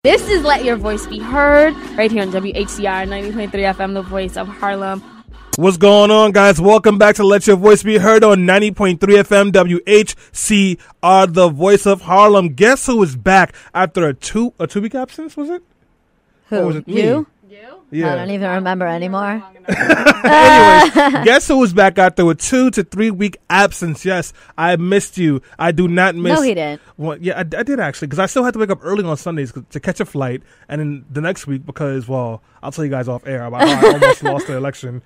This is Let Your Voice Be Heard, right here on WHCR 90.3 FM, the voice of Harlem. What's going on, guys? Welcome back to Let Your Voice Be Heard on 90.3 FM, WHCR, the voice of Harlem. Guess who is back after a two-week absence, was it? Who? Or was it me? You? Yeah. I don't even remember anymore. Anyways, guess who was back after a 2 to 3 week absence? Yes, I missed you. I do not miss. No, he didn't. Well, yeah, I did actually, because I still had to wake up early on Sundays to catch a flight, and then the next week because, well, I'll tell you guys off air about how I almost lost the election.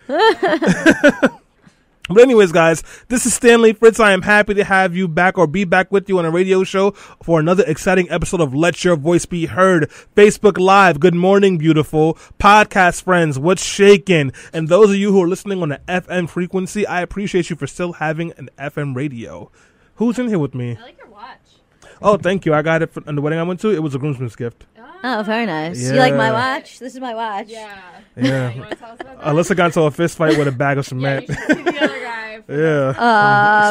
But anyways, guys, this is Stanley Fritz. I am happy to have you back or be back with you on a radio show for another exciting episode of Let Your Voice Be Heard. Facebook Live, good morning, beautiful. Podcast friends, what's shaking? And those of you who are listening on the FM frequency, I appreciate you for still having an FM radio. Who's in here with me? I like your watch. Oh, thank you. I got it on the wedding I went to. It was a groomsman's gift. Oh, very nice. Yeah. You like my watch? This is my watch. Yeah. Yeah. You want to tell us about that? Alyssa got into a fist fight with a bag of Yeah, cement. you should see the other guy.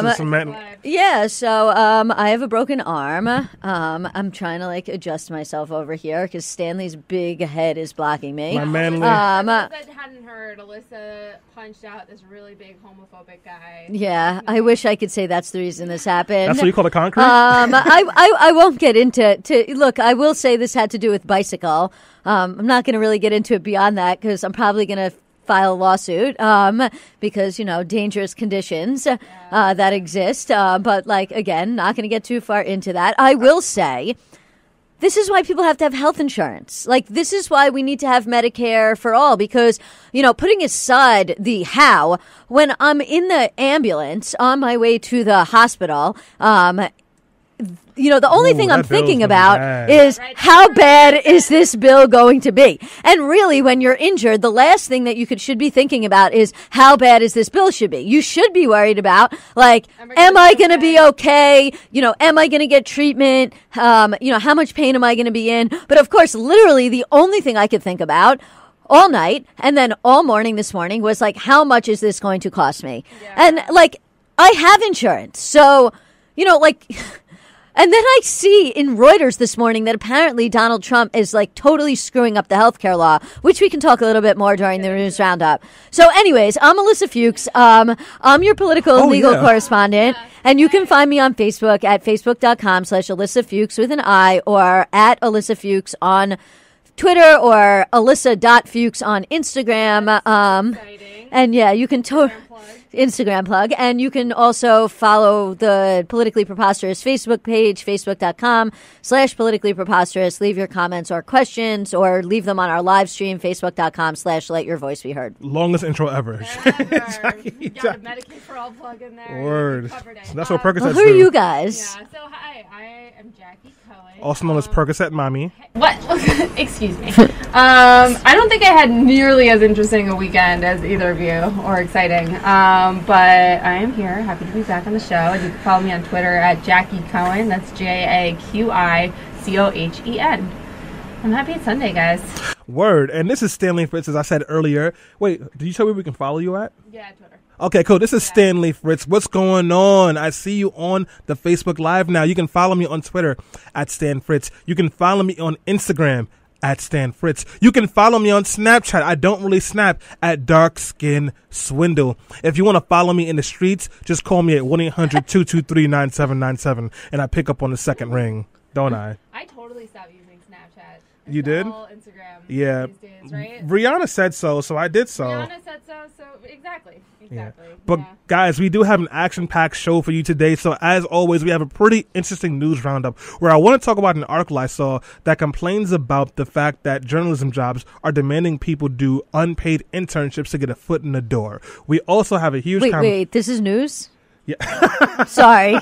Some cement. Yeah, so I have a broken arm. I'm trying to adjust myself over here because Stanley's big head is blocking me. My manly. For those that hadn't heard, Alyssa punched out this really big homophobic guy. Yeah, I wish I could say that's the reason this happened. That's what you call the concrete? I won't get into look, I will say this had to do with bicycle. I'm not going to really get into it beyond that because I'm probably going to file a lawsuit because, dangerous conditions that exist. But, again, not going to get too far into that. I will say this is why people have to have health insurance. This is why we need to have Medicare for all because, putting aside the how, when I'm in the ambulance on my way to the hospital, the only thing I'm thinking about is how bad is this bill going to be? And really, when you're injured, the last thing that you should be thinking about is how bad is this bill should be. You should be worried about, am I going to be okay? Am I going to get treatment? How much pain am I going to be in? But of course, literally the only thing I could think about all night and then all morning this morning was how much is this going to cost me? Yeah. And I have insurance. So, and then I see in Reuters this morning that apparently Donald Trump is totally screwing up the healthcare law, which we can talk a little bit more during the news roundup. So anyways, I'm Alyssa Fuchs. I'm your political and legal correspondent. And you can find me on Facebook at facebook.com/Alyssa Fuchs with an I or at Alyssa Fuchs on Twitter or Alyssa.Fuchs on Instagram. And yeah, you can Instagram plug. And you can also follow the Politically Preposterous Facebook page, facebook.com/Politically Preposterous. Leave your comments or questions or leave them on our live stream, facebook.com/Let Your Voice Be Heard. Longest intro ever. You got a Medicare for all plug in there. Word. That's what Percocets Who are you guys? Yeah, so hi, I am Jackie Cohen. Also known as Percocet Mommy. What? Excuse me. I don't think I had nearly as interesting a weekend as either of you, or exciting. But I am here, happy to be back on the show. And you can follow me on Twitter at Jackie Cohen. That's JAQICOHEN. I'm happy it's Sunday, guys. Word. And this is Stanley Fritz, as I said earlier. Wait, did you tell me we can follow you at? Yeah, Twitter. Okay, cool. This is Stanley Fritz. What's going on? I see you on the Facebook Live now. You can follow me on Twitter at Stan Fritz. You can follow me on Instagram at Stan Fritz. You can follow me on Snapchat. I don't really snap at Dark Skin Swindle. If you want to follow me in the streets, just call me at 1-800-223-9797 and I pick up on the second ring, don't I? I totally stopped using Snapchat. It's you did? all Instagram yeah. these days, right? Rihanna said so I did so. Rihanna said so exactly. Yeah. But guys, we do have an action-packed show for you today. So as always, we have a pretty interesting news roundup where I want to talk about an article I saw that complains about the fact that journalism jobs are demanding people do unpaid internships to get a foot in the door. We also have a huge... Wait, this is news? Yeah. Sorry.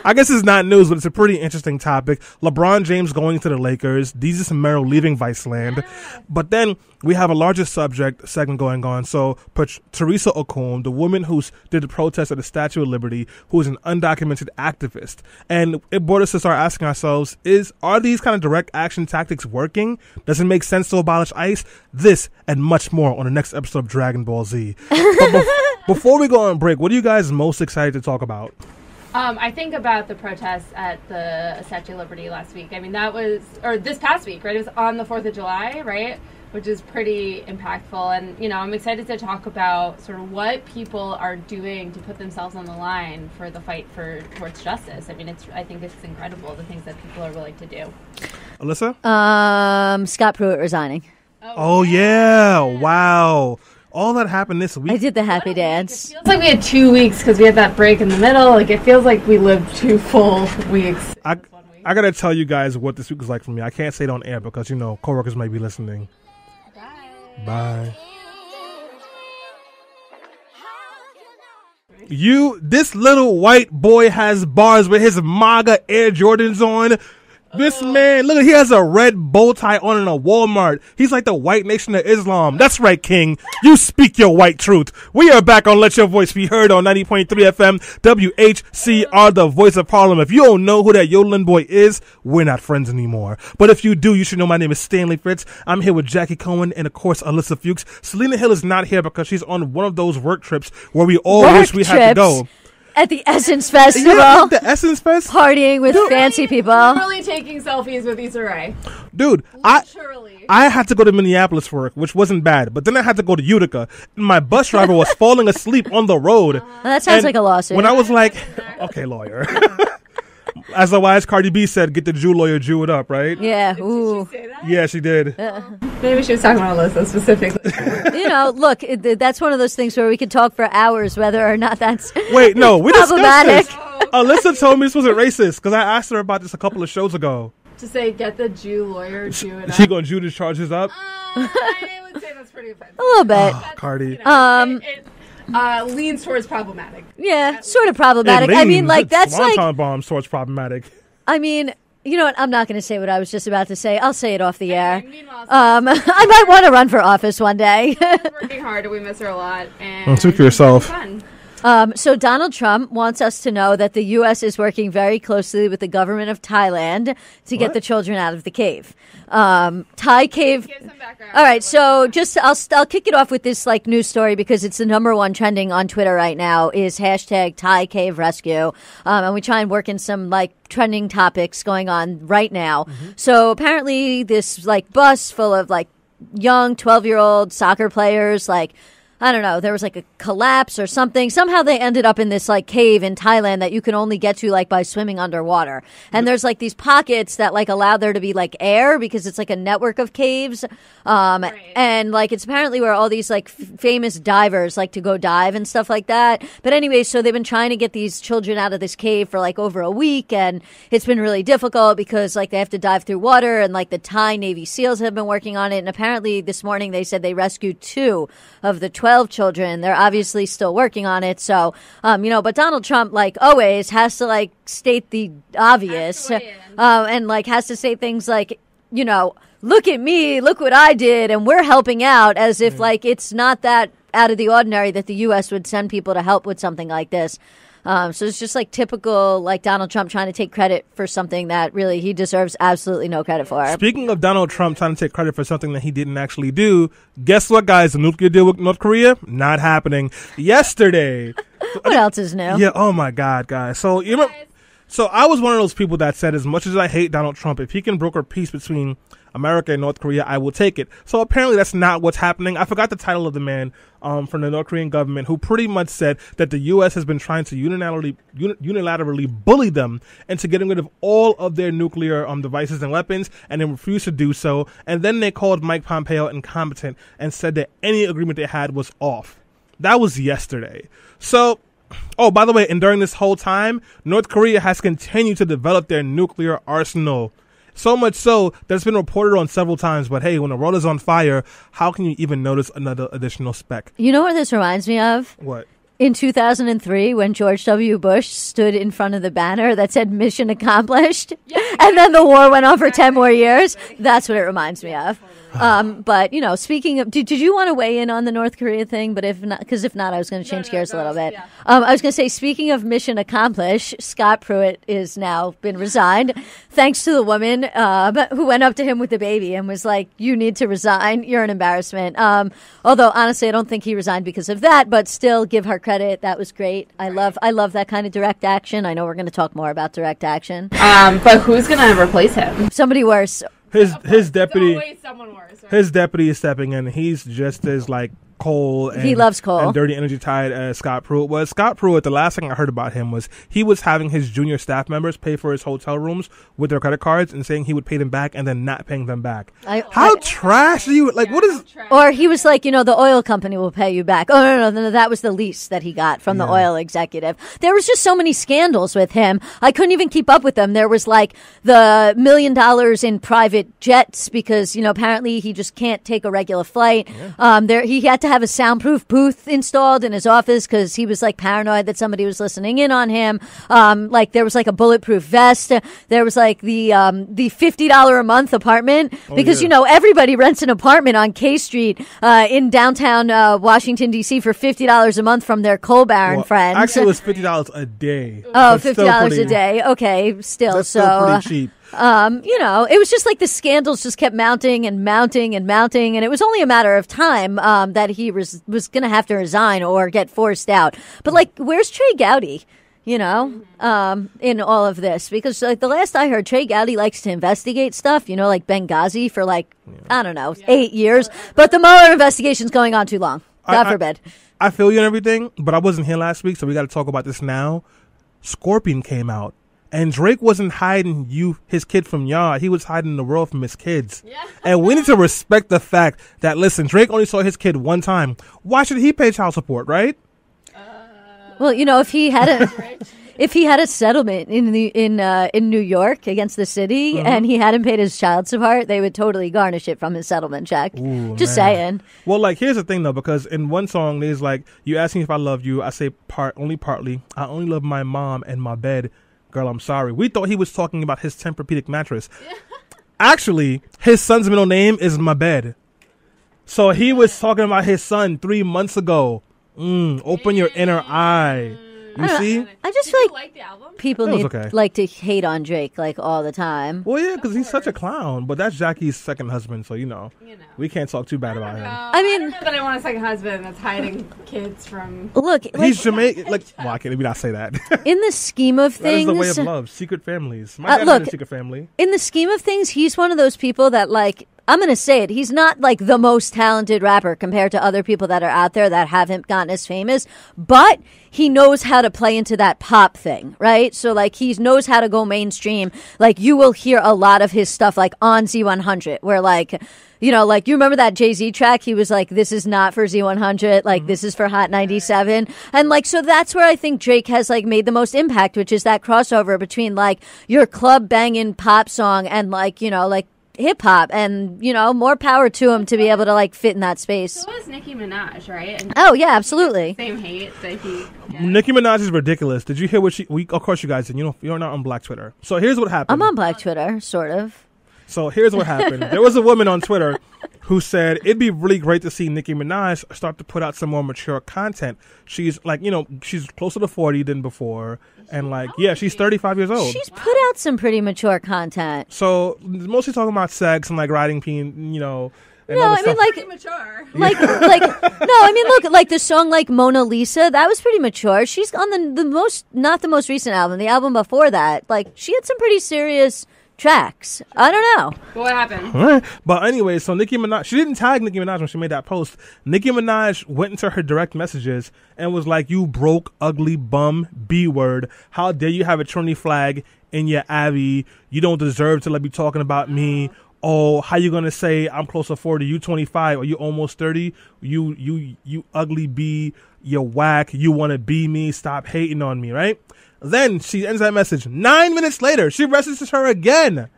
I guess it's not news, but it's a pretty interesting topic. LeBron James going to the Lakers, Desus and Mero leaving Viceland. But then we have a larger segment going on. So Teresa Okun, the woman who did the protest at the Statue of Liberty, who is an undocumented activist. And it brought us to start asking ourselves, are these kind of direct action tactics working? Does it make sense to abolish ICE? This and much more on the next episode of Dragon Ball Z. But before we go on break, what are you guys most excited to talk about? I think about the protests at the Statue of Liberty last week. I mean, this past week, right? It was on the 4th of July, right? Which is pretty impactful. And, I'm excited to talk about sort of what people are doing to put themselves on the line for the fight towards justice. I mean, I think it's incredible, the things that people are willing to do. Alyssa? Scott Pruitt resigning. Oh, yeah. Wow. All that happened this week. I did the happy dance. It feels like we had 2 weeks because we had that break in the middle. Like, it feels like we lived 2 full weeks. I got to tell you guys what this week was like for me. I can't say it on air because, coworkers might be listening. Bye. This little white boy has bars with his MAGA Air Jordans on. This man, look, he has a red bow tie on in a Walmart. He's like the white nation of Islam. That's right, King. You speak your white truth. We are back on Let Your Voice Be Heard on 90.3 FM, WHCR, the voice of Harlem. If you don't know who that yodeling boy is, we're not friends anymore. But if you do, you should know my name is Stanley Fritz. I'm here with Jackie Cohen and, of course, Alyssa Fuchs. Selena Hill is not here because she's on one of those work trips where we all wish we had to go. At the Essence Festival. Yeah, the Essence Fest. Partying with fancy people. Literally taking selfies with Issa Rae. Dude, I had to go to Minneapolis for work, which wasn't bad. But then I had to go to Utica. And my bus driver was falling asleep on the road. Well, that sounds like a lawsuit. When I was like, okay, lawyer. As the wise Cardi B said, get the Jew lawyer, Jew it up, right? Yeah. Ooh. Did she say that? Yeah, she did. Maybe she was talking about Alyssa specifically. Look, that's one of those things where we could talk for hours whether or not that's Wait, no, we problematic. discussed this. Alyssa told me this wasn't racist because I asked her about this a couple of shows ago. To say, get the Jew lawyer, Jew it up. She gonna Jew the charges up? I would say that's pretty offensive. A little bit. Cardi. It leans towards problematic. Yeah, sort of problematic. I mean, like, that's like... Swanton bomb towards problematic. I mean... You know what? I'm not going to say what I was just about to say. I'll say it off the air. Meanwhile, I might want to run for office one day. she's working hard, and we miss her a lot. And speak for yourself. So Donald Trump wants us to know that the U.S. is working very closely with the government of Thailand to get the children out of the cave. Thai cave. All right, so I'll kick it off with this news story because it's the number one trending on Twitter right now is hashtag Thai cave rescue, and we try and work in some trending topics going on right now. Mm-hmm. So apparently this bus full of young 12-year-old soccer players I don't know, there was a collapse or something. Somehow they ended up in this cave in Thailand that you can only get to by swimming underwater. And there's these pockets that allow there to be air because it's a network of caves. Right. And it's apparently where all these famous divers like to go dive and stuff like that. But anyway, so they've been trying to get these children out of this cave for over a week, and it's been really difficult because they have to dive through water, and the Thai Navy SEALs have been working on it. And apparently this morning they said they rescued 2 of the 12 children. They're obviously still working on it. So, but Donald Trump, always, has to state the obvious, and has to say things look at me, look what I did, and we're helping out, as if it's not that out of the ordinary that the U.S. would send people to help with something like this. So it's just typical Donald Trump trying to take credit for something that really he deserves absolutely no credit for. Speaking of Donald Trump trying to take credit for something that he didn't actually do, guess what, guys? The nuclear deal with North Korea, not happening. Yesterday. What else is new? Yeah, oh my God, guys. So I was one of those people that said, as much as I hate Donald Trump, if he can broker peace between America and North Korea, I will take it. So apparently that's not what's happening. I forgot the title of the man from the North Korean government who pretty much said that the U.S. has been trying to unilaterally bully them into getting rid of all of their nuclear devices and weapons, and they refused to do so. And then they called Mike Pompeo incompetent and said that any agreement they had was off. That was yesterday. So... Oh, by the way, and during this whole time, North Korea has continued to develop their nuclear arsenal. So much so that it's been reported on several times. But hey, when the world is on fire, how can you even notice another additional speck? You know what this reminds me of? What? In 2003, when George W. Bush stood in front of the banner that said "Mission Accomplished," and then the war went on for 10 more years. That's what it reminds me of. But speaking of, did you want to weigh in on the North Korea thing? But if not, I was going to change gears a little bit. Yeah. I was going to say, speaking of mission accomplished, Scott Pruitt is now been resigned, thanks to the woman who went up to him with the baby and was like, "You need to resign. You're an embarrassment." Although honestly, I don't think he resigned because of that, but still give her credit credit. That was great. I love that kind of direct action. I know we're going to talk more about direct action. But who's going to replace him? Somebody worse. His deputy. Always someone worse, right? His deputy is stepping in. He's just as like coal and he loves coal and dirty energy tied as Scott Pruitt was. Scott Pruitt, the last thing I heard about him was he was having his junior staff members pay for his hotel rooms with their credit cards and saying he would pay them back and then not paying them back. How trash are you? Like, what is? Or he was like, the oil company will pay you back. Oh, no, that was the lease that he got from the oil executive. There was just so many scandals with him. I couldn't even keep up with them. There was like the $1 million in private jets because, apparently he just can't take a regular flight. Yeah. He had to have a soundproof booth installed in his office because he was like paranoid that somebody was listening in on him. Like there was like a bulletproof vest. There was like the $50 a month apartment because everybody rents an apartment on K Street in downtown Washington D.C. for $50 a month from their coal baron friends. Actually, it was $50 a day. Oh, $50 a day. Okay, still that's still pretty cheap. It was just like the scandals just kept mounting and mounting and mounting, and it was only a matter of time that he was going to have to resign or get forced out. But like, where's Trey Gowdy? In all of this, because like the last I heard, Trey Gowdy likes to investigate stuff. Like Benghazi for like I don't know 8 years, but the Mueller investigation's going on too long. God forbid. I feel you and everything, but I wasn't here last week, so we got to talk about this now. Scorpion came out. And Drake wasn't hiding his kid from y'all. He was hiding the world from his kids. Yeah. And we need to respect the fact that, listen, Drake only saw his kid one time. Why should he pay child support, right? Well, if he had a settlement in New York against the city and he hadn't paid his child support, they would totally garnish it from his settlement check. Ooh, just saying. Well, like, here's the thing, though, because in one song, there's like, you ask me if I love you. I say only partly. I only love my mom and my bed. Girl, I'm sorry. We thought he was talking about his Tempur-Pedic mattress. Actually, his son's middle name is my bed. So he was talking about his son 3 months ago. Open your inner eye. You see? I just feel like the album? People like to hate on Drake like all the time. Well, yeah, because he's such a clown. But that's Jackie's second husband, so we can't talk too bad about him. I mean, I don't know that I want a second husband that's hiding kids from. Look, he's Jamaican. Like, well, I can't maybe not say that. In the scheme of things, that is the way of love. Secret families. My dad had a secret family. In the scheme of things, he's one of those people that like. I'm going to say it. He's not like the most talented rapper compared to other people that are out there that haven't gotten as famous, but he knows how to play into that pop thing, right? So like he knows how to go mainstream. Like you will hear a lot of his stuff like on Z100 where like, like you remember that Jay-Z track? He was like, this is not for Z100. Like this is for Hot 97. And like, so that's where I think Drake has like made the most impact, which is that crossover between like your club banging pop song and like, like, hip hop, and more power to him to be able to like fit in that space. So was Nicki Minaj, right? And oh yeah, absolutely. Same hate that he. Yeah. Nicki Minaj is ridiculous. Did you hear what of course you guys did. You're not on Black Twitter. So here's what happened. I'm on Black Twitter, sort of. So here's what happened. There was a woman on Twitter who said it'd be really great to see Nicki Minaj start to put out some more mature content. She's like, she's closer to 40 than before. And like, she's 35 years old. She's put out some pretty mature content. So mostly talking about sex and like riding peen, No, I mean like mature. Like no, I mean look, like the song like Mona Lisa, that was pretty mature. She's on the most, not the most recent album, the album before that. Like she had some pretty serious tracks. I don't know. What happened? Right. But anyway, so Nicki Minaj, she didn't tag Nicki Minaj when she made that post. Nicki Minaj went into her direct messages and was like, you broke, ugly bum, B-word. How dare you have a Trinity flag in your Abbey? You don't deserve to be talking about me. Oh, how you gonna say I'm close to 40? You 25? Or you almost 30? You ugly B. You're whack. You want to be me? Stop hating on me, right? Then she ends that message. 9 minutes later, she messages her again,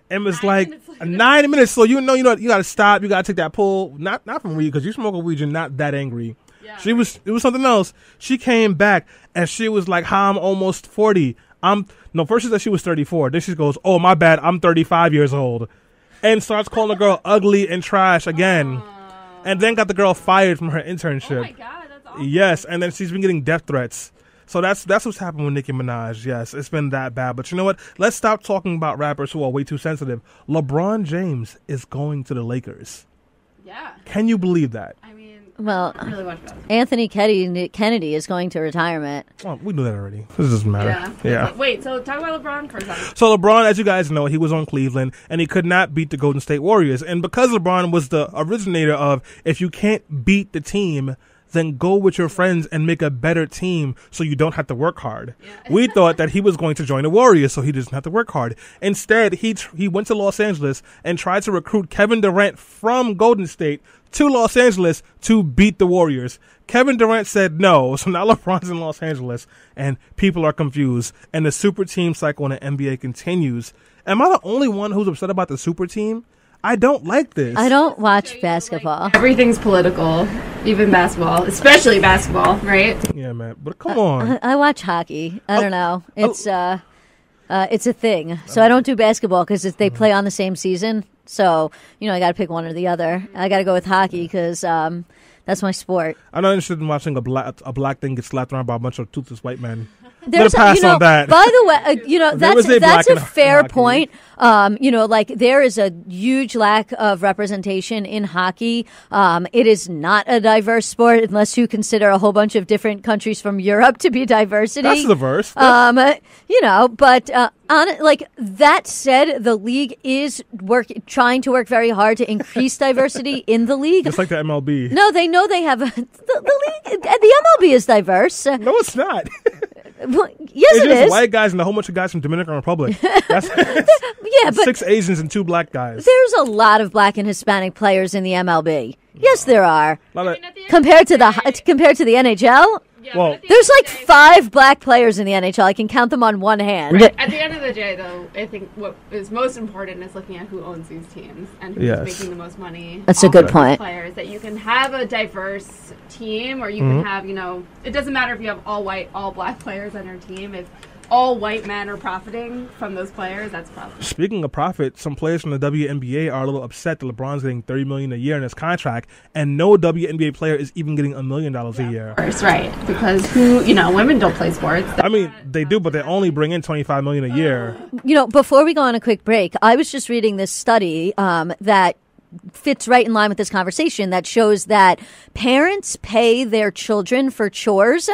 and was like, 9 minutes. So you got to stop. You got to take that pull. Not from weed, because you smoke a weed, you're not that angry. Yeah. It was something else. She came back and she was like, "Hi, I'm almost 40. First she said she was 34. Then she goes, "Oh, my bad. I'm 35 years old," and starts calling the girl ugly and trash again, and then got the girl fired from her internship. Oh my God, that's awful. Yes, and then she's been getting death threats. So that's what's happened with Nicki Minaj. Yes, it's been that bad. But you know what? Let's stop talking about rappers who are way too sensitive. LeBron James is going to the Lakers. Yeah. Can you believe that? I mean, Well, I really watch basketball. Anthony Kennedy is going to retirement. Oh, we knew that already. This doesn't matter. Yeah. Wait, so talk about LeBron for a second. So LeBron, as you guys know, he was on Cleveland, and he could not beat the Golden State Warriors. And because LeBron was the originator of, if you can't beat the team, then go with your friends and make a better team so you don't have to work hard. Yeah. We thought that he was going to join the Warriors so he doesn't have to work hard. Instead, he went to Los Angeles and tried to recruit Kevin Durant from Golden State to Los Angeles to beat the Warriors. Kevin Durant said no, so now LeBron's in Los Angeles, and people are confused, and the super team cycle in the NBA continues. Am I the only one who's upset about the super team? I don't like this. I don't watch basketball. Everything's political, even basketball, especially basketball, right? Yeah, man. But come on. I watch hockey. I don't know. It's a thing. So I don't do basketball because they play on the same season. So, I got to pick one or the other. I got to go with hockey because that's my sport. I'm not interested in watching a black thing get slapped around by a bunch of toothless white men. There's pass on that. By the way, that's a fair point. There is a huge lack of representation in hockey. It is not a diverse sport unless you consider a whole bunch of different countries from Europe to be diversity. That's diverse. That said, the league is trying to work very hard to increase diversity in the league. Just like the MLB. No, they know they have the league. The MLB is diverse. No, it's not. Well, yes, it's it just is. White guys and a whole bunch of guys from Dominican Republic. That's but 6 Asians and 2 black guys. There's a lot of black and Hispanic players in the MLB. Yes, there are. Compared to the NHL. Yeah, well, there's like 5 black players in the NHL. I can count them on one hand. Right. At the end of the day, though, I think what is most important is looking at who owns these teams and who's making the most money. That's a good point. Players that you can have a diverse team, or you can have, it doesn't matter if you have all white, all black players on your team. If all white men are profiting from those players, that's a problem. Speaking of profit, some players from the WNBA are a little upset that LeBron's getting $30 million a year in his contract, and no WNBA player is even getting $1 million a year. Of course, right? Because women don't play sports. I mean, they do, but they only bring in $25 million a year. Before we go on a quick break, I was just reading this study that fits right in line with this conversation that shows that parents pay their children for chores.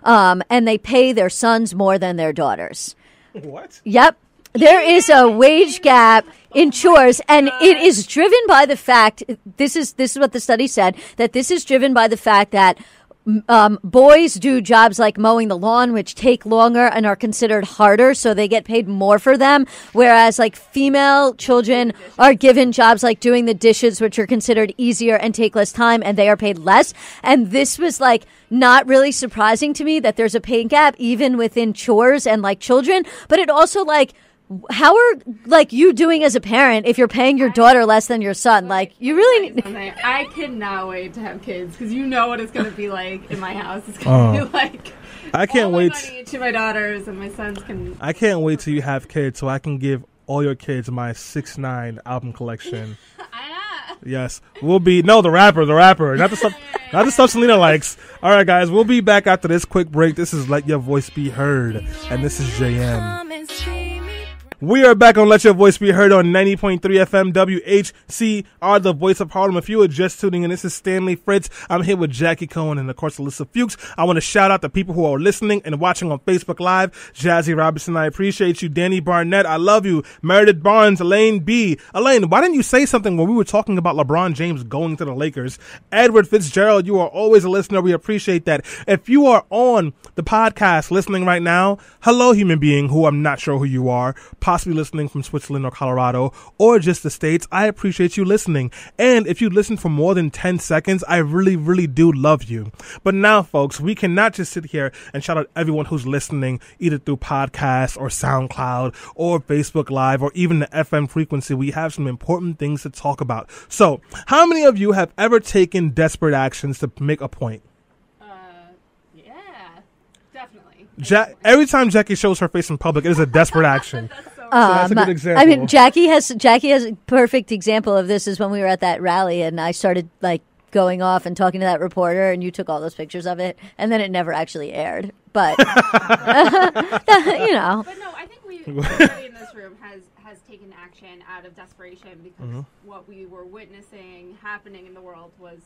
And they pay their sons more than their daughters. What? Yep. There is a wage gap in chores, and it is driven by the fact, this is what the study said, that this is driven by the fact that boys do jobs like mowing the lawn, which take longer and are considered harder, so they get paid more for them, whereas like female children are given jobs like doing the dishes, which are considered easier and take less time, and they are paid less. And this was like not really surprising to me that there's a pay gap even within chores and like children, but it also like, how are like you doing as a parent if you're paying your daughter less than your son? Like you really. I cannot wait to have kids because you know what it's going to be like in my house. It's going to be like. I can't wait to my daughters and my sons can. I can't wait till you have kids so I can give all your kids my 6ix9ine album collection. Yes, we'll be the rapper, not the stuff Selena likes. All right, guys, we'll be back after this quick break. This is Let Your Voice Be Heard, and this is JM. We are back on Let Your Voice Be Heard on 90.3 FM WHCR, the voice of Harlem. If you are just tuning in, this is Stanley Fritz. I'm here with Jackie Cohen and, of course, Alyssa Fuchs. I want to shout out the people who are listening and watching on Facebook Live. Jazzy Robinson, I appreciate you. Danny Barnett, I love you. Meredith Barnes, Elaine B. Elaine, why didn't you say something when we were talking about LeBron James going to the Lakers? Edward Fitzgerald, you are always a listener. We appreciate that. If you are on the podcast listening right now, hello, human being who I'm not sure who you are, possibly listening from Switzerland or Colorado or just the States, I appreciate you listening. And if you listen for more than 10 seconds, I really, really do love you. But now, folks, we cannot just sit here and shout out everyone who's listening either through podcasts or SoundCloud or Facebook Live or even the FM frequency. We have some important things to talk about. So, how many of you have ever taken desperate actions to make a point? Yeah, definitely. Every time Jackie shows her face in public, it is a desperate action. So that's a good example. I mean, Jackie has a perfect example of this is when we were at that rally and I started like going off and talking to that reporter and you took all those pictures of it and then it never actually aired. But, But no, I think everybody in this room has taken action out of desperation because what we were witnessing happening in the world was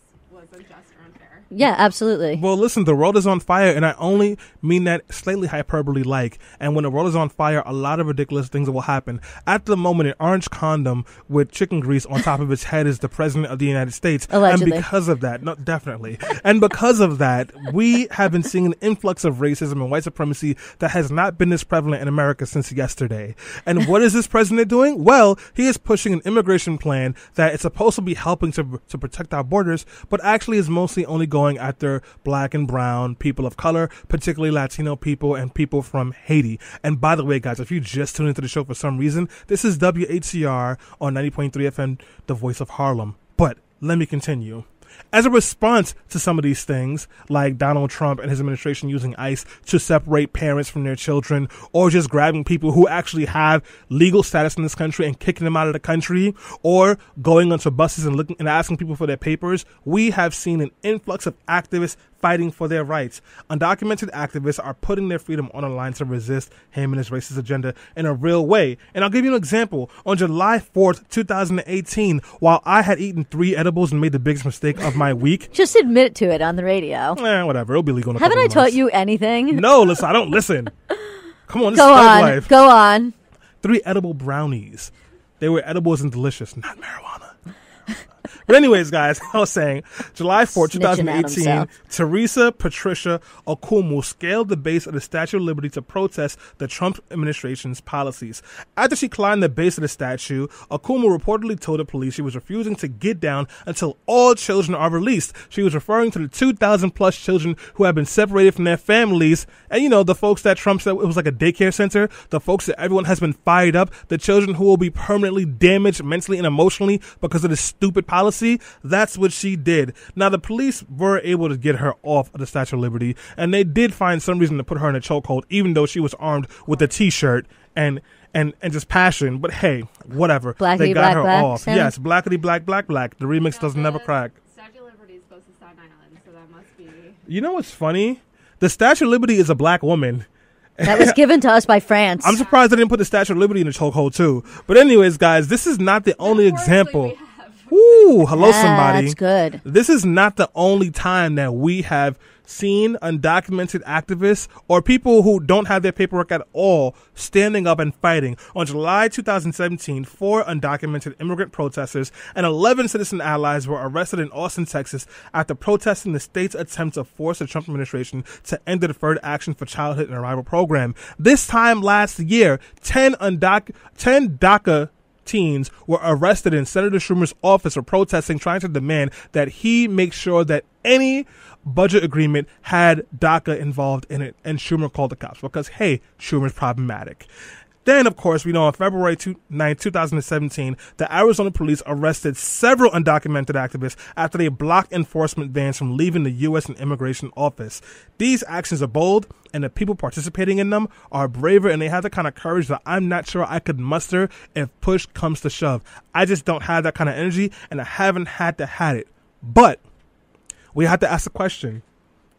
unjust or unfair. Yeah, absolutely. Well, listen, the world is on fire, and I only mean that slightly hyperbole-like. And when the world is on fire, a lot of ridiculous things will happen. At the moment, an orange condom with chicken grease on top of its head is the president of the United States. Allegedly. And because of that, no, definitely. And because of that, we have been seeing an influx of racism and white supremacy that has not been this prevalent in America since yesterday. And what is this president doing? Well, he is pushing an immigration plan that is supposed to be helping to protect our borders, but actually is mostly only going after black and brown people of color, particularly Latino people and people from Haiti. And by the way, guys, if you just tuned into the show for some reason, this is WHCR on 90.3 FM, the voice of Harlem. But let me continue. As a response to some of these things, like Donald Trump and his administration using ICE to separate parents from their children, or just grabbing people who actually have legal status in this country and kicking them out of the country, or going onto buses and looking and asking people for their papers, we have seen an influx of activists fighting for their rights. Undocumented activists are putting their freedom on the line to resist him and his racist agenda in a real way. And I'll give you an example. On July 4th, 2018, while I had eaten 3 edibles and made the biggest mistake of my week. Just admit to it on the radio. Whatever. It'll be legal in a Haven't I couple of taught you anything? No, listen, I don't listen. Come on, this Go is thug on. life. Go on. 3 edible brownies. They were edibles and delicious, not marijuana. But anyways, guys, I was saying, July 4th, 2018, Teresa Patricia Okumu scaled the base of the Statue of Liberty to protest the Trump administration's policies. After she climbed the base of the statue, Okumu reportedly told the police she was refusing to get down until all children are released. She was referring to the 2,000 plus children who have been separated from their families. And, you know, the folks that Trump said it was like a daycare center, the folks that everyone has been fired up, the children who will be permanently damaged mentally and emotionally because of this stupid policy. That's what she did. Now, the police were able to get her off of the Statue of Liberty, and they did find some reason to put her in a chokehold, even though she was armed with a T-shirt and just passion. But hey, whatever. Blackity, they got black, her black, off. Sam? Yes, blackity, black, black, black. The remix doesn't never crack. Statue of Liberty is close to Staten Island, so that must be... You know what's funny? The Statue of Liberty is a black woman. That was given to us by France. I'm surprised they didn't put the Statue of Liberty in the chokehold too. But anyways, guys, this is not the only example. Ooh, hello, somebody. That's good. This is not the only time that we have seen undocumented activists or people who don't have their paperwork at all standing up and fighting. On July 2017, 4 undocumented immigrant protesters and 11 citizen allies were arrested in Austin, Texas after protesting the state's attempt to force the Trump administration to end the Deferred Action for Childhood and Arrival program. This time last year, 10 DACA teens were arrested in Senator Schumer's office for protesting, trying to demand that he make sure that any budget agreement had DACA involved in it. And Schumer called the cops because, hey, Schumer's problematic. Then, of course, we know on February 9, 2017, the Arizona police arrested several undocumented activists after they blocked enforcement vans from leaving the U.S. Immigration Office. These actions are bold, and the people participating in them are braver, and they have the kind of courage that I'm not sure I could muster if push comes to shove. I just don't have that kind of energy, and I haven't had to have it. But we have to ask the question,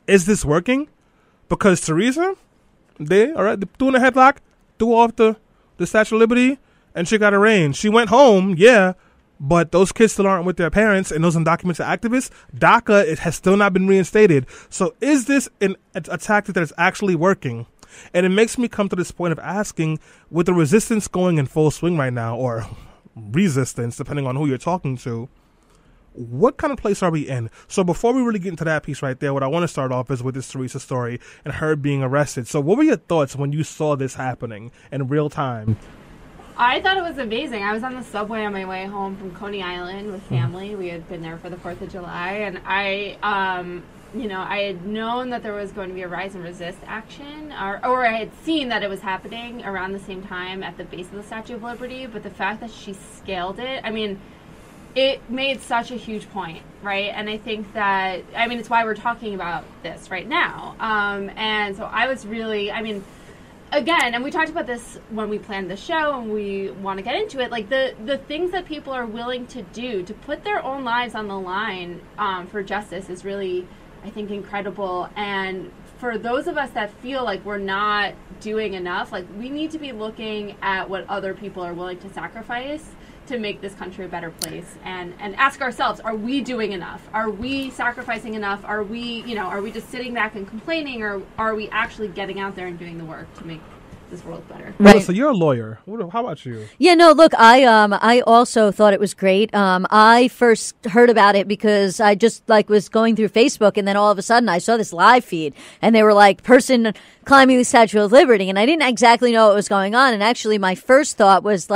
is this working? Because Teresa, they're doing a headlock, threw off the Statue of Liberty, and she got arraigned. She went home, yeah, but those kids still aren't with their parents, and those undocumented activists, DACA, it has still not been reinstated. So is this a tactic that is actually working? And it makes me come to this point of asking, with the resistance going in full swing right now, or resistance, depending on who you're talking to, what kind of place are we in? So before we really get into that piece right there, what I want to start off is with this Teresa story and her being arrested. So what were your thoughts when you saw this happening in real time? I thought it was amazing. I was on the subway on my way home from Coney Island with family. We had been there for the 4th of July, and I had known that there was going to be a rise and resist action, or I had seen that it was happening around the same time at the base of the Statue of Liberty, but the fact that she scaled it, I mean, it made such a huge point, right? And I think that, it's why we're talking about this right now. And so I was really, again, and we talked about this when we planned the show and we want to get into it, like the things that people are willing to do to put their own lives on the line for justice is really, I think, incredible. And for those of us that feel like we're not doing enough. Like, we need to be looking at what other people are willing to sacrifice to make this country a better place, and ask ourselves, are we doing enough? Are we sacrificing enough? Are we just sitting back and complaining, or are we actually getting out there and doing the work to make this world better? Right. So you're a lawyer. How about you? Yeah, no, look, I also thought it was great. I first heard about it because I just was going through Facebook, and then all of a sudden I saw this live feed, and they were like, person climbing the Statue of Liberty, and I didn't exactly know what was going on. And actually my first thought was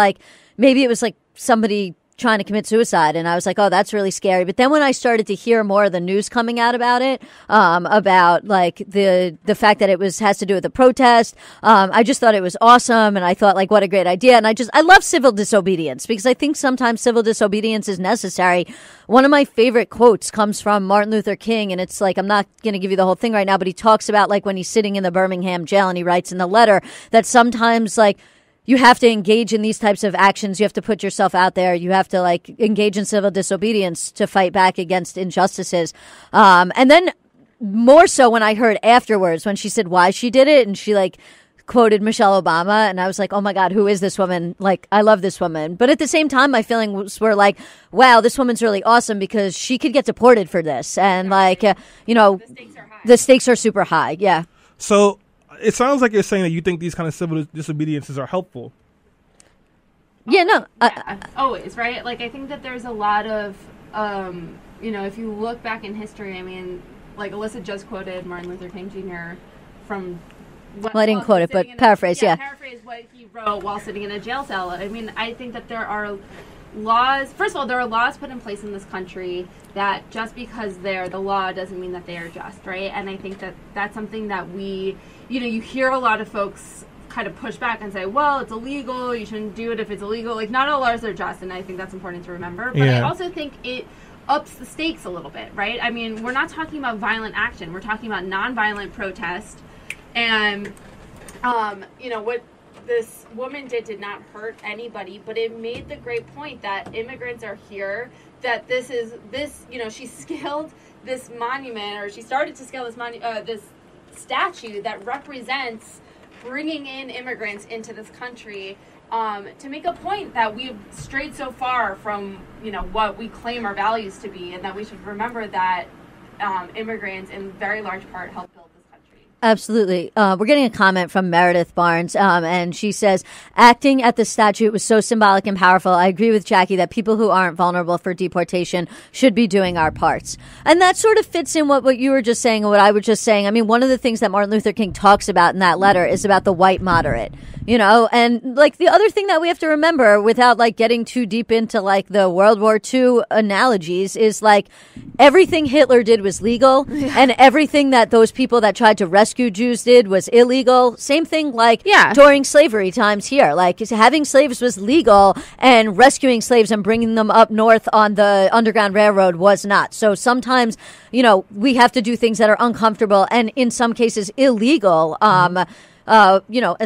maybe it was somebody trying to commit suicide, and I was like, oh, that's really scary. But then when I started to hear more of the news coming out about it, about the fact that it has to do with the protest, I just thought it was awesome, and I thought what a great idea. And I love civil disobedience, because I think sometimes civil disobedience is necessary. One of my favorite quotes comes from Martin Luther King, and it's I'm not going to give you the whole thing right now, but he talks about when he's sitting in the Birmingham jail, and he writes in the letter that sometimes you have to engage in these types of actions. You have to put yourself out there. You have to engage in civil disobedience to fight back against injustices. And then more so when I heard afterwards, when she said why she did it, and she quoted Michelle Obama, and I was like, oh my God, who is this woman? I love this woman. But at the same time, my feelings were wow, this woman's really awesome, because she could get deported for this. And the stakes are high. The stakes are super high. Yeah. So it sounds like you're saying that you think these kind of civil disobediences are helpful. Yeah, no. Always, right? I think that there's a lot of, if you look back in history, I mean, Alyssa just quoted Martin Luther King Jr. from... I didn't quote it, but paraphrase, yeah. Paraphrase what he wrote while sitting in a jail cell. I mean, I think that there are laws... First of all, there are laws put in place in this country that just because they're the law doesn't mean that they are just, right? And I think that that's something that we... you hear a lot of folks kind of push back and say, well, it's illegal, you shouldn't do it if it's illegal. Not all laws are just, and I think that's important to remember. But I also think it ups the stakes a little bit, right? I mean, we're not talking about violent action. We're talking about nonviolent protest. And, what this woman did not hurt anybody, but it made the great point that immigrants are here, that she scaled this monument, or she started to scale this statue that represents bringing in immigrants into this country, to make a point that we've strayed so far from what we claim our values to be, and that we should remember that immigrants in very large part help build this country. Absolutely. We're getting a comment from Meredith Barnes, and she says, acting at the statue was so symbolic and powerful. I agree with Jackie that people who aren't vulnerable for deportation should be doing our parts. And that sort of fits in what you were just saying and what I was just saying. I mean, one of the things that Martin Luther King talks about in that letter is about the white moderate, and the other thing that we have to remember, without getting too deep into the World War II analogies, is everything Hitler did was legal, and everything that those people that tried to rescue Jews did was illegal. Same thing during slavery times here. Having slaves was legal, and rescuing slaves and bringing them up north on the Underground Railroad was not. So sometimes, we have to do things that are uncomfortable and in some cases illegal. As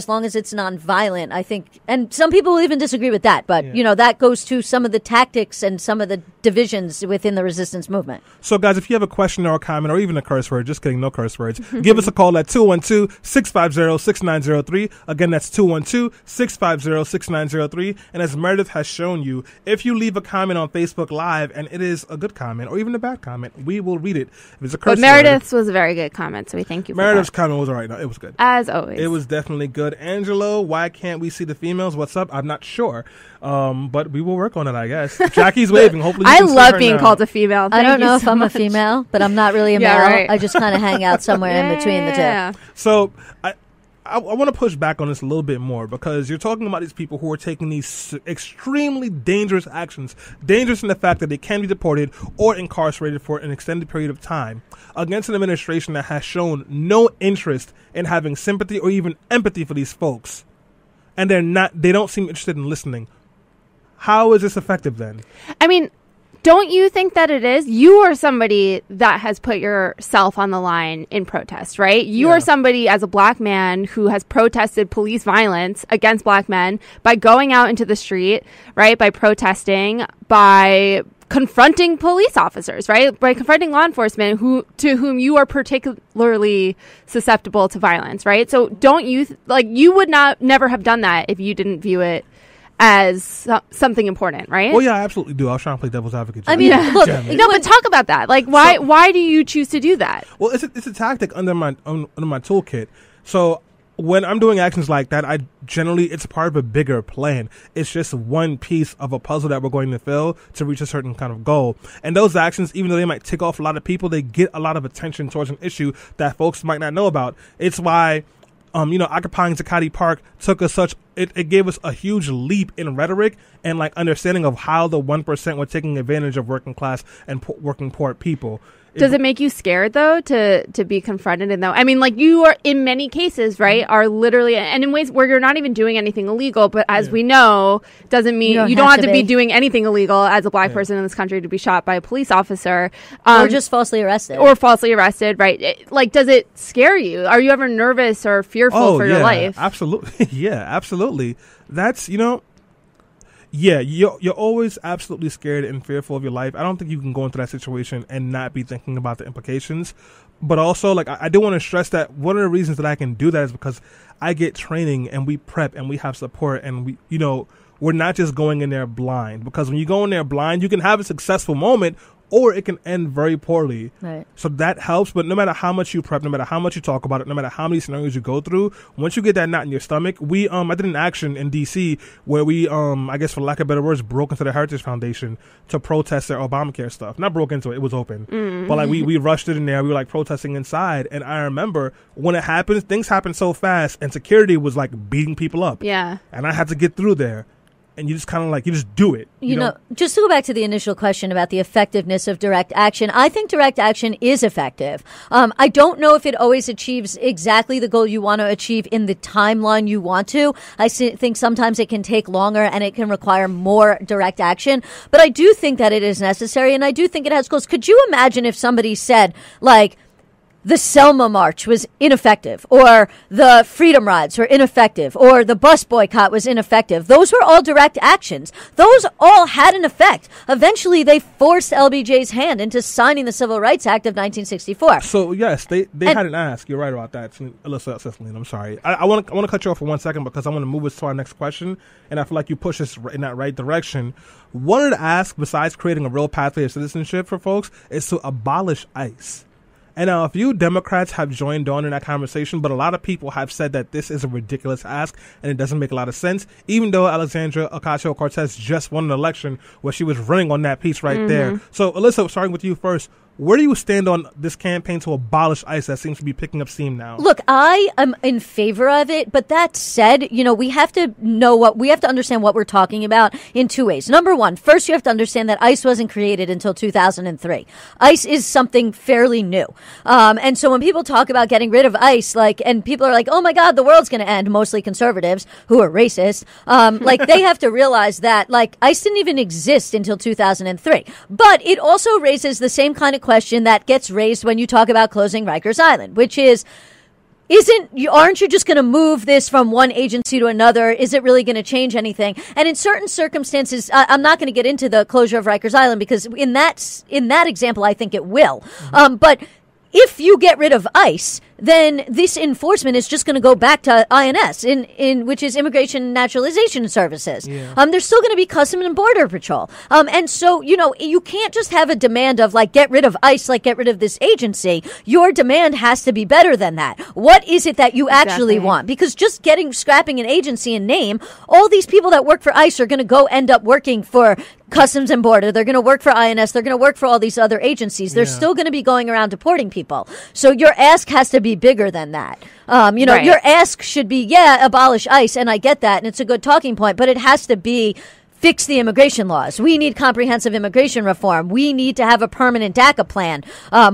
long as it's nonviolent, I think, and some people will even disagree with that, but, that goes to some of the tactics and some of the divisions within the resistance movement. So, guys, if you have a question or a comment or even a curse word, just kidding, no curse words, give us a call at 212-650-6903. Again, that's 212-650-6903. And as Meredith has shown you, if you leave a comment on Facebook Live and it is a good comment or even a bad comment, we will read it. If it's a curse word. But Meredith's was a very good comment, so we thank you for Meredith's comment was all right. No, it was good. As always. It was definitely good. Angelo, why can't we see the females? What's up? I'm not sure. But we will work on it, I guess. Jackie's waving. Hopefully I love being called a female. I don't know if I'm a female, but I'm not really a male. Right. I just kind of hang out somewhere in between the two. So I want to push back on this a little bit more, because you're talking about these people who are taking these extremely dangerous actions, dangerous in the fact that they can be deported or incarcerated for an extended period of time, against an administration that has shown no interest in having sympathy or even empathy for these folks. And they don't seem interested in listening. How is this effective then? I mean, don't you think that it is? You are somebody that has put yourself on the line in protest, right? You are somebody as a black man who has protested police violence against black men by going out into the street, right? By protesting, by confronting police officers, right? By confronting law enforcement to whom you are particularly susceptible to violence, right? So don't you you would never have done that if you didn't view it as something important, right? Well, yeah, I absolutely do. I was trying to play devil's advocate. I mean, look, no, but talk about that. Like, why do you choose to do that? Well, it's a tactic under my toolkit. So when I'm doing actions like that, it's part of a bigger plan. It's just one piece of a puzzle that we're going to fill to reach a certain kind of goal. And those actions, even though they might tick off a lot of people, they get a lot of attention towards an issue that folks might not know about. It's why occupying Zuccotti Park took us it gave us a huge leap in rhetoric and like understanding of how the 1% were taking advantage of working class and working poor people. Does it make you scared though to be confronted? And though, I mean, like you are in many cases, right, are literally, and in ways where you're not even doing anything illegal, but as we know, doesn't mean you don't have to be doing anything illegal as a black person in this country to be shot by a police officer. Or just falsely arrested. Right. Does it scare you? Are you ever nervous or fearful for your life? Absolutely. Yeah, absolutely. That's, yeah, you're always absolutely scared and fearful of your life. I don't think you can go into that situation and not be thinking about the implications. But also, I do want to stress that one of the reasons that I can do that is because I get training and we prep and we have support and we're not just going in there blind. Because when you go in there blind, you can have a successful moment or it can end very poorly. Right. So that helps. But no matter how much you prep, no matter how much you talk about it, no matter how many scenarios you go through, once you get that knot in your stomach, I did an action in D.C. where we, I guess for lack of better words, broke into the Heritage Foundation to protest their Obamacare stuff. Not broke into it was open. Mm-hmm. But we rushed it in there. We were protesting inside. And I remember when it happens, things happen so fast and security was beating people up. Yeah. And I had to get through there. And you just kind of you just do it. You know, just to go back to the initial question about the effectiveness of direct action, I think direct action is effective. I don't know if it always achieves exactly the goal you want to achieve in the timeline you want to. I think sometimes it can take longer and it can require more direct action. But I do think that it is necessary and I do think it has goals. Could you imagine if somebody said, the Selma March was ineffective, or the Freedom Rides were ineffective, or the bus boycott was ineffective? Those were all direct actions. Those all had an effect. Eventually, they forced LBJ's hand into signing the Civil Rights Act of 1964. So, yes, they had an ask. You're right about that, Alyssa Cicilline. I'm sorry. I want to cut you off for 1 second because I want to move us to our next question, and I feel like you push us in that right direction. One of the asks, besides creating a real pathway of citizenship for folks, is to abolish ICE. And now a few Democrats have joined on in that conversation, but a lot of people have said that this is a ridiculous ask and it doesn't make a lot of sense, even though Alexandria Ocasio-Cortez just won an election where she was running on that piece right there. So, Alyssa, starting with you first, where do you stand on this campaign to abolish ICE that seems to be picking up steam now? Look, I am in favor of it, but that said, we have to understand what we're talking about in two ways. Number one, first you have to understand that ICE wasn't created until 2003. ICE is something fairly new. And so when people talk about getting rid of ICE, and people are like, oh my God, the world's going to end, mostly conservatives who are racist, they have to realize that, ICE didn't even exist until 2003. But it also raises the same kind of question that gets raised when you talk about closing Rikers Island, which is, aren't you just going to move this from one agency to another? Is it really going to change anything? And in certain circumstances, I'm not going to get into the closure of Rikers Island because in that example, I think it will. But if you get rid of ICE, then this enforcement is just going to go back to INS, which is Immigration and Naturalization Services. Yeah. There's still going to be Customs and Border Patrol. And so, you can't just have a demand of get rid of ICE, get rid of this agency. Your demand has to be better than that. What is it that you actually want? Because just scrapping an agency in name, all these people that work for ICE are going to go end up working for Customs and Border. They're going to work for INS. They're going to work for all these other agencies. They're still going to be going around deporting people. So your ask has to be bigger than that. Your ask should be, abolish ICE, and I get that, and it's a good talking point, but it has to be fix the immigration laws. We need comprehensive immigration reform. We need to have a permanent DACA plan.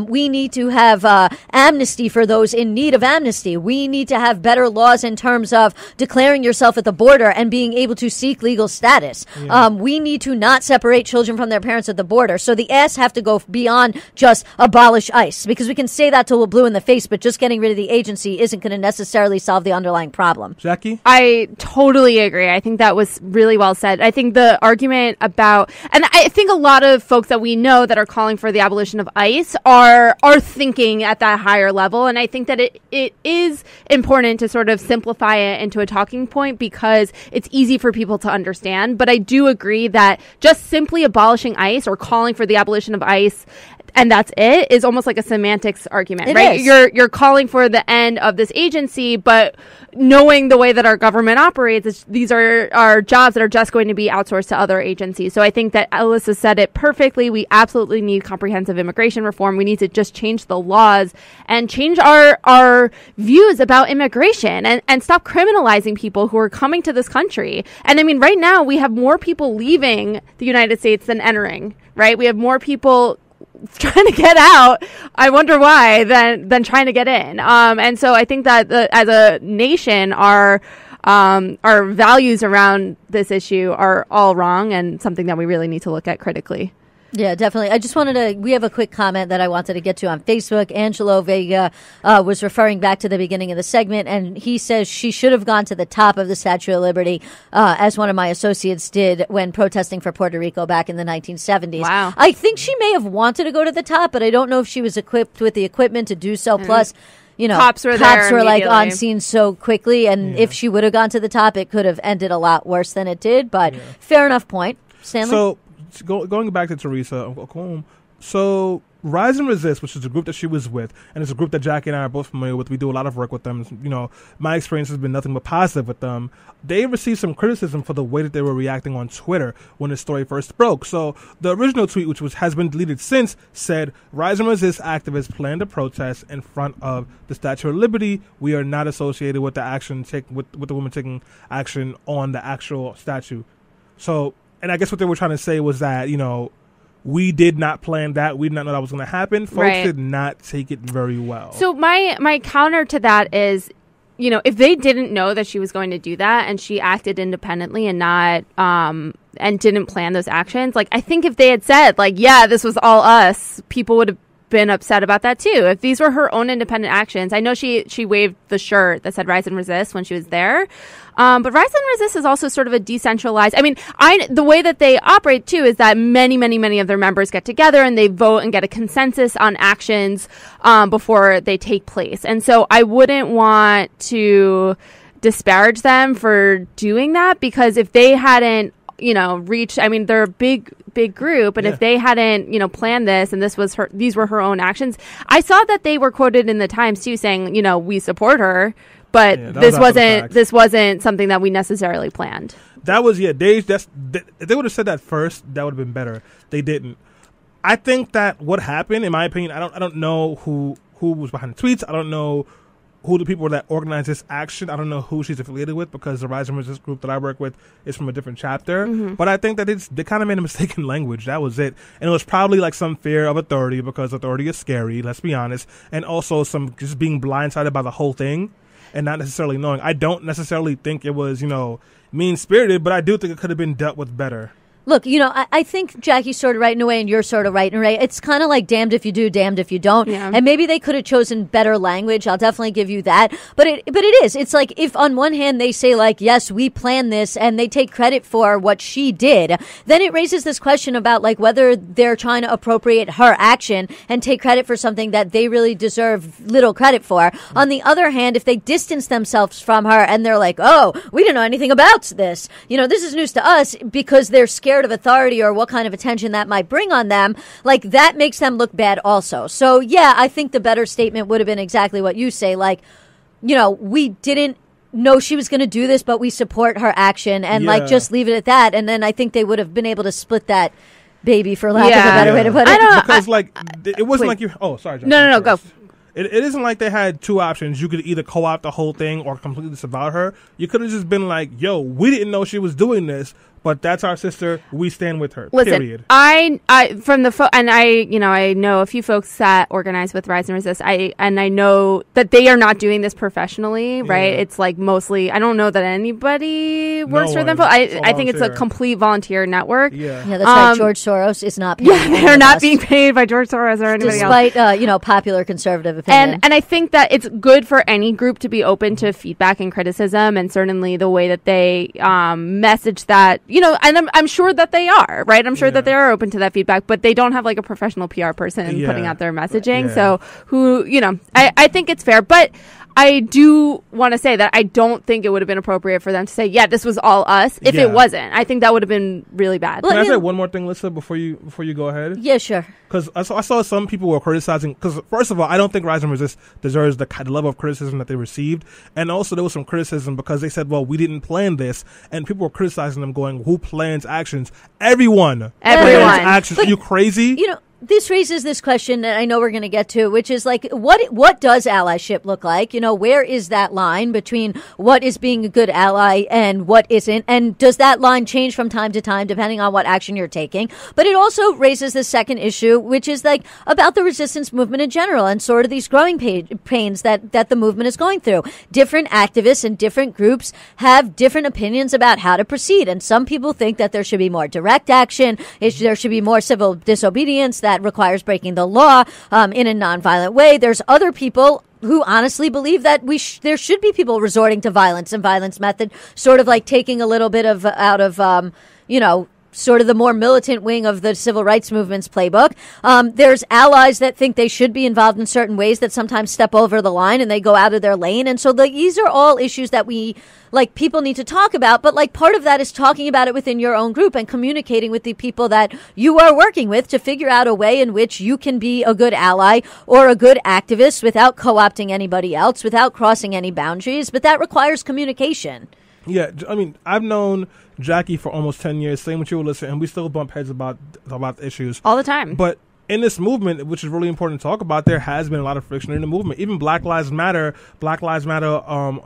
We need to have amnesty for those in need of amnesty. We need to have better laws in terms of declaring yourself at the border and being able to seek legal status. Yeah. We need to not separate children from their parents at the border. So the asks have to go beyond just abolish ICE, because we can say that till we're blue in the face, but just getting rid of the agency isn't going to necessarily solve the underlying problem. Jackie? I totally agree. I think that was really well said. I think the argument about, and I think a lot of folks that we know that are calling for the abolition of ICE are thinking at that higher level. And I think that it is important to sort of simplify it into a talking point because it's easy for people to understand. But I do agree that just simply abolishing ICE or calling for the abolition of ICE and that's it is almost like a semantics argument, right? You're calling for the end of this agency, but knowing the way that our government operates, these are jobs that are just going to be outsourced to other agencies. So I think that Alyssa said it perfectly. We absolutely need comprehensive immigration reform. We need to just change the laws and change our views about immigration and stop criminalizing people who are coming to this country. And I mean, right now we have more people leaving the United States than entering, right? We have more people trying to get out, I wonder why, than trying to get in. And so I think that as a nation, our values around this issue are all wrong and something that we really need to look at critically. Yeah, definitely. I just we have a quick comment that I wanted to get to on Facebook. Angelo Vega was referring back to the beginning of the segment, and he says she should have gone to the top of the Statue of Liberty, as one of my associates did when protesting for Puerto Rico back in the 1970s. Wow. I think she may have wanted to go to the top, but I don't know if she was equipped with the equipment to do so. Plus, cops were like on scene so quickly, and if she would have gone to the top, it could have ended a lot worse than it did. But fair enough point. Stanley? So, going back to Teresa, so Rise and Resist, which is a group that she was with, and it's a group that Jackie and I are both familiar with. We do a lot of work with them. My experience has been nothing but positive with them. They received some criticism for the way that they were reacting on Twitter when the story first broke. So the original tweet, which has been deleted since, said, "Rise and Resist activists planned a protest in front of the Statue of Liberty. We are not associated with the action with the women taking action on the actual statue." So, and I guess what they were trying to say was that, we did not plan that. We did not know that was going to happen. Folks did not take it very well. So my counter to that is, if they didn't know that she was going to do that and she acted independently and not and didn't plan those actions, like I think if they had said this was all us, people would have been upset about that too. If these were her own independent actions, I know she waved the shirt that said Rise and Resist when she was there. But Rise and Resist is also sort of a decentralized, the way that they operate too is that many of their members get together and they vote and get a consensus on actions before they take place. And so I wouldn't want to disparage them for doing that, because if they hadn't reached, they're a big group, and if they hadn't, planned this and these were her own actions. I saw that they were quoted in the Times too saying, we support her, but this wasn't something that we necessarily planned. That was, if they would have said that first, that would have been better. They didn't. I think that what happened, in my opinion, I don't know who was behind the tweets. I don't know who the people that organized this action. I don't know who she's affiliated with, because the Rise and Resist group that I work with is from a different chapter. Mm-hmm. But I think that they kind of made a mistake in language. That was it. And it was probably like some fear of authority, because authority is scary, let's be honest. And also some just being blindsided by the whole thing and not necessarily knowing. I don't necessarily think it was, mean-spirited, but I do think it could have been dealt with better. Look, I think Jackie's sort of right in a way and you're sort of right in a way. It's kind of like damned if you do, damned if you don't. Yeah. And maybe they could have chosen better language. I'll definitely give you that. But it is. It's like if on one hand they say yes, we planned this, and they take credit for what she did, then it raises this question about whether they're trying to appropriate her action and take credit for something that they really deserve little credit for. On the other hand, if they distance themselves from her and they're like, oh, we didn't know anything about this. This is news to us, because they're scared of authority or what kind of attention that might bring on them, that makes them look bad also. So yeah, I think the better statement would have been exactly what you say, we didn't know she was going to do this, but we support her action, and just leave it at that. And then I think they would have been able to split that baby, for lack of a better way to put it. Because it wasn't like you. Oh, sorry, John. No, go. It isn't like they had two options. You could either co-opt the whole thing or completely disavow her. You could have just been like, yo, we didn't know she was doing this, but that's our sister. We stand with her. Listen, period. I know a few folks that organize with Rise and Resist. I know that they are not doing this professionally, right? It's mostly, I don't know that anybody works for them. I think it's a complete volunteer network. Yeah, that's right. George Soros is not paid. Yeah, they're not being paid by George Soros or anybody else. Despite, popular conservative opinion. And I think that it's good for any group to be open to feedback and criticism, and certainly the way that they message that and I'm sure that they are, right? I'm sure that they are open to that feedback, but they don't have like a professional PR person putting out their messaging. Yeah. So I think it's fair, but I do want to say that I don't think it would have been appropriate for them to say, yeah, this was all us, if it wasn't. I think that would have been really bad. Can I say one more thing, Lisa, before you go ahead? Yeah, sure. Because I saw some people were criticizing, because first of all, I don't think Rise and Resist deserves the level of criticism that they received. And also there was some criticism because they said, well, we didn't plan this. And people were criticizing them going, who plans actions? Everyone plans actions. But, are you crazy? This raises this question that I know we're going to get to, which is like, what does allyship look like? Where is that line between what is being a good ally and what isn't? And does that line change from time to time depending on what action you're taking? But it also raises the second issue, which is like about the resistance movement in general and sort of these growing pains that the movement is going through. Different activists and different groups have different opinions about how to proceed. And some people think that there should be more direct action. There should be more civil disobedience that requires breaking the law in a nonviolent way. There's other people who honestly believe that there should be people resorting to violence and violence method, sort of like taking a little bit of out of sort of the more militant wing of the civil rights movement's playbook. There's allies that think they should be involved in certain ways that sometimes step over the line and they go out of their lane. And so these are all issues that people need to talk about. But part of that is talking about it within your own group and communicating with the people that you are working with to figure out a way in which you can be a good ally or a good activist without co-opting anybody else, without crossing any boundaries. But that requires communication. Yeah, I mean, I've known Jackie for almost 10 years, same with you, Alyssa, and we still bump heads about issues. All the time. But in this movement, which is really important to talk about, there has been a lot of friction in the movement. Even Black Lives Matter,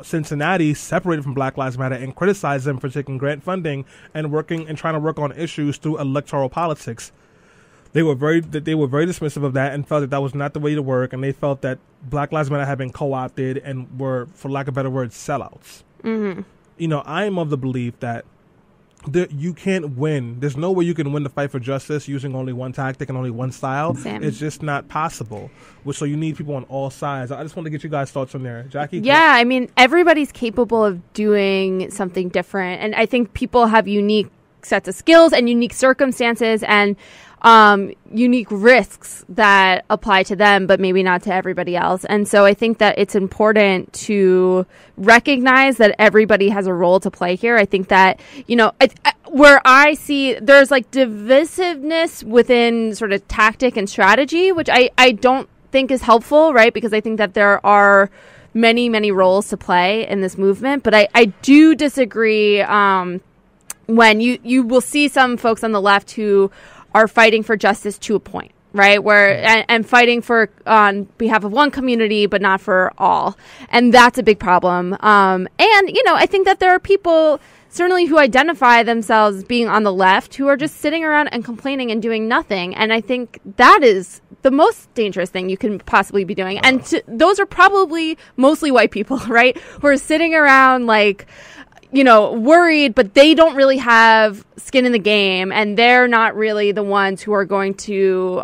Cincinnati separated from Black Lives Matter and criticized them for taking grant funding and trying to work on issues through electoral politics. They were very dismissive of that and felt that was not the way to work, and they felt that Black Lives Matter had been co-opted and were, for lack of better words, sellouts. Mm-hmm. I am of the belief that you can't win. There's no way you can win the fight for justice using only one tactic and only one style. Same. It's just not possible. So you need people on all sides. I just want to get you guys' thoughts on there. Jackie? Yeah, I mean, everybody's capable of doing something different. And I think people have unique sets of skills and unique circumstances and unique risks that apply to them, but maybe not to everybody else. And so I think that it's important to recognize that everybody has a role to play here. I think that, where I see there's like divisiveness within sort of tactic and strategy, which I don't think is helpful, right? Because I think that there are many, many roles to play in this movement. But I do disagree when you will see some folks on the left who are fighting for justice to a point, right? And fighting on behalf of one community, but not for all. And that's a big problem. I think that there are people certainly who identify themselves being on the left who are just sitting around and complaining and doing nothing. And I think that is the most dangerous thing you can possibly be doing. And those are probably mostly white people, right? Who are sitting around worried, but they don't really have skin in the game, and they're not really the ones who are going to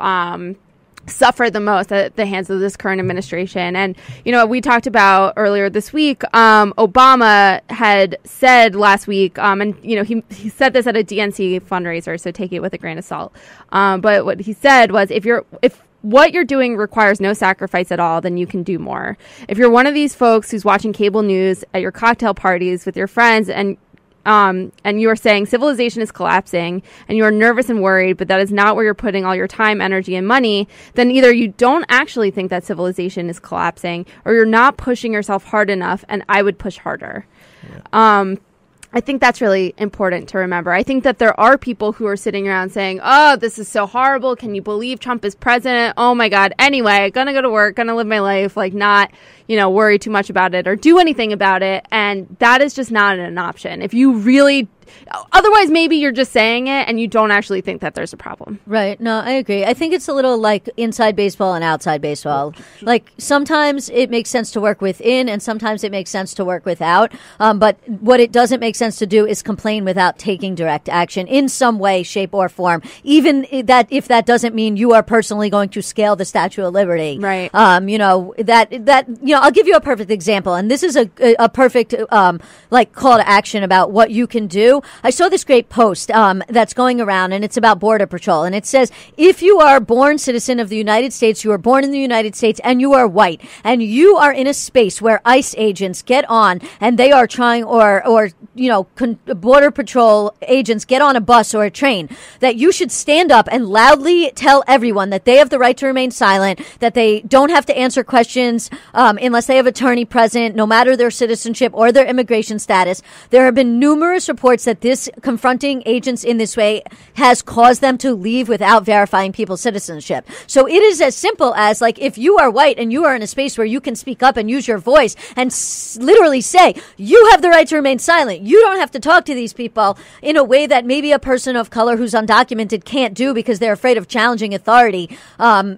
suffer the most at the hands of this current administration. And, we talked about earlier this week, Obama had said last week, he said this at a DNC fundraiser, so take it with a grain of salt. But what he said was, if what you're doing requires no sacrifice at all, then you can do more. If you're one of these folks who's watching cable news at your cocktail parties with your friends and you are saying civilization is collapsing and you are nervous and worried, but that is not where you're putting all your time, energy, and money, then either you don't actually think that civilization is collapsing or you're not pushing yourself hard enough, and I would push harder. Yeah. I think that's really important to remember. I think that there are people who are sitting around saying, oh, this is so horrible. Can you believe Trump is president? Oh, my God. Anyway, gonna go to work, gonna live my life, not, worry too much about it or do anything about it. And that is just not an option. If you really... Otherwise, maybe you're just saying it and you don't actually think that there's a problem. Right. No, I agree. I think it's a little like inside baseball and outside baseball. Like sometimes it makes sense to work within and sometimes it makes sense to work without. But what it doesn't make sense to do is complain without taking direct action in some way, shape, or form. Even that if that doesn't mean you are personally going to scale the Statue of Liberty. Right. I'll give you a perfect example. And this is a perfect call to action about what you can do you? I saw this great post that's going around, and it's about Border Patrol. And it says, if you are a born citizen of the United States, you are born in the United States, and you are white, and you are in a space where ICE agents get on, and they are trying, or Border Patrol agents get on a bus or a train, that you should stand up and loudly tell everyone that they have the right to remain silent, that they don't have to answer questions unless they have attorney present, no matter their citizenship or their immigration status. There have been numerous reports that this confronting agents in this way has caused them to leave without verifying people's citizenship. So it is as simple as, like, if you are white and you are in a space where you can speak up and use your voice and literally say, you have the right to remain silent. You don't have to talk to these people in a way that maybe a person of color who's undocumented can't do because they're afraid of challenging authority,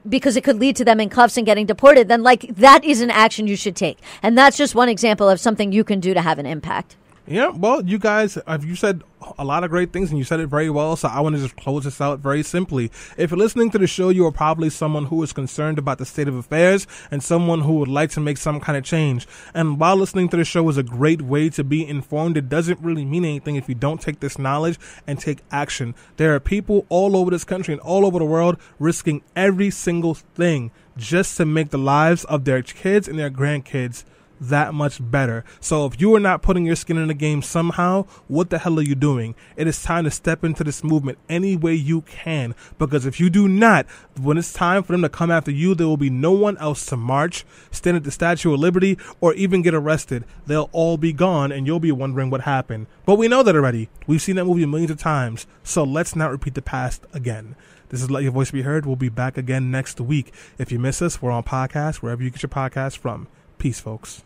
because it could lead to them in cuffs and getting deported. Then, like, that is an action you should take. And that's just one example of something you can do to have an impact. Yeah, well, you guys, you said a lot of great things, and you said it very well, so I want to just close this out very simply. If you're listening to the show, you are probably someone who is concerned about the state of affairs and someone who would like to make some kind of change. And while listening to the show is a great way to be informed, it doesn't really mean anything if you don't take this knowledge and take action. There are people all over this country and all over the world risking every single thing just to make the lives of their kids and their grandkids that much better. So if you are not putting your skin in the game somehow, what the hell are you doing? It is time to step into this movement any way you can, because if you do not, when it's time for them to come after you, there will be no one else to march, stand at the Statue of Liberty, or even get arrested. They'll all be gone, and you'll be wondering what happened. But we know that already. We've seen that movie millions of times, so let's not repeat the past again. This is Let Your Voice Be Heard. We'll be back again next week. If you miss us, we're on podcast, wherever you get your podcast from. Peace, folks.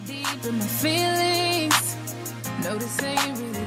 Deep in my feelings, notice ain't really